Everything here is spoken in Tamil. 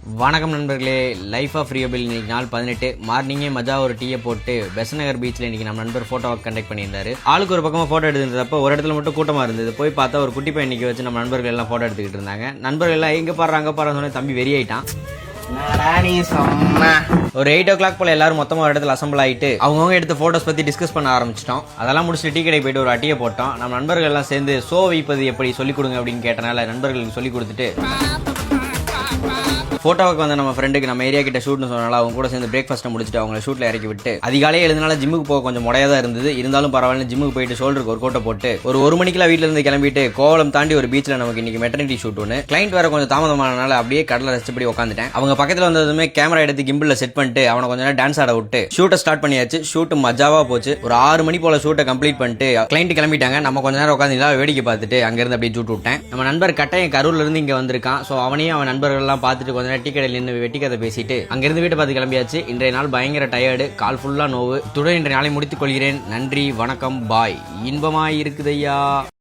வணக்கம் நண்பர்களே, லைஃப் ஆஃப் ரியபிள் இன்னைக்கு நாள் 18 மார்னிங்கே மஜா ஒரு டீயை போட்டு பெசநகர் பீச்சில் இன்னைக்கு நம்ம நண்பர் ஃபோட்டோ கண்டக்ட் பண்ணியிருந்தாரு. ஆளுக்கு ஒரு பக்கமாக ஃபோட்டோ எடுத்துருந்தப்போ ஒரு இடத்துல மட்டும் கூட்டமாக இருந்தது. போய் பார்த்தா ஒரு குட்டி பையன் நிற்க வச்சு நம்ம நண்பர்கள் எல்லாம் ஃபோட்டோ எடுத்துக்கிட்டு இருந்தாங்க. நண்பர்கள் எல்லாம் எங்கே பாடுறாங்க அங்கே பாடுறான்னு சொன்ன தம்பி வெறியாயிட்டான். ஒரு 8 o'clock போல எல்லாரும் மொத்தமாக ஒரு இடத்துல அசம்பிள் ஆகிட்டு அவங்கவுங்க எடுத்த ஃபோட்டோஸ் பற்றி டிஸ்கஸ் பண்ண ஆரம்பிச்சிட்டோம். அதெல்லாம் முடிச்சுட்டு டீ கடை போயிட்டு ஒரு அட்டியை போட்டோம். நம்ம நண்பர்கள் எல்லாம் சேர்ந்து ஷோ வைப்பது எப்படி சொல்லிக் கொடுங்க அப்படின்னு கேட்டனால நண்பர்களுக்கு சொல்லிக் கொடுத்துட்டு ஃபோட்டோவுக்கு வந்து நம்ம ஃப்ரெண்டுக்கு நம்ம ஏரியா கிட்ட ஷூட்னு சொன்னால அவங்க கூட சேர்ந்து பிரேக்ஃபாஸ்ட்டை முடிச்சுட்டு அவங்கள ஷூட்டில் இறக்கி விட்டு அதிகாலையே எழுதினால ஜிம்முக்கு போக கொஞ்சம் முடையாக தான் இருந்தது. இருந்தாலும் பரவாயில்ல, ஜிம்முக்கு போயிட்டு ஷோல்டருக்கு ஒரு கோட்டை போட்டு ஒரு மணிக்கெல்லாம் வீட்டில் இருந்து கிளம்பிட்டு கோவளம் தாண்டி ஒரு பீச்சில் நமக்கு இன்னைக்கு மெட்டர்னிட்டி ஷூட் ஒன்று. கிளைண்ட் வேற கொஞ்சம் தாமதமானனால அப்படியே கடலை ரசிச்சபடி உட்காந்துட்டேன். அவங்க பக்கத்தில் வந்ததுமே கேமரா எடுத்து கிம்பிளில் செட் பண்ணிட்டு அவனை கொஞ்சம் நேரம் டான்ஸ் ஆட விட்டு ஷூட்டை ஸ்டார்ட் பண்ணியாச்சு. ஷூட் மஜாவா போச்சு. ஒரு 6 மணி போல ஷூட்டை கம்ப்ளீட் பண்ணிட்டு கிளைண்ட் கிளம்பிட்டாங்க. நம்ம கொஞ்ச நேரம் உட்காந்து வேடிக்கை பார்த்துட்டு அங்கிருந்து அப்படியே ஷூட் விட்டேன். நம்ம நண்பர் கட்டையன் கரூர்ல இருந்து இங்க வந்திருக்கான். ஸோ அவனையும் அவன் நண்பர்கள் எல்லாம் பார்த்துட்டு கொஞ்ச நேரம் டீ கடையில் நின்று வெட்டி கதை பேசிட்டு அங்கிருந்து வீட்டை பார்த்து கிளம்பியாச்சு. இன்றைய நாள் பயங்கர டயர்டு, கால் ஃபுல்லா நோவு. இத்துடன் இன்றைய நாளை முடித்துக் கொள்கிறேன். நன்றி, வணக்கம், பாய். இன்பமாய் இருக்குதையா.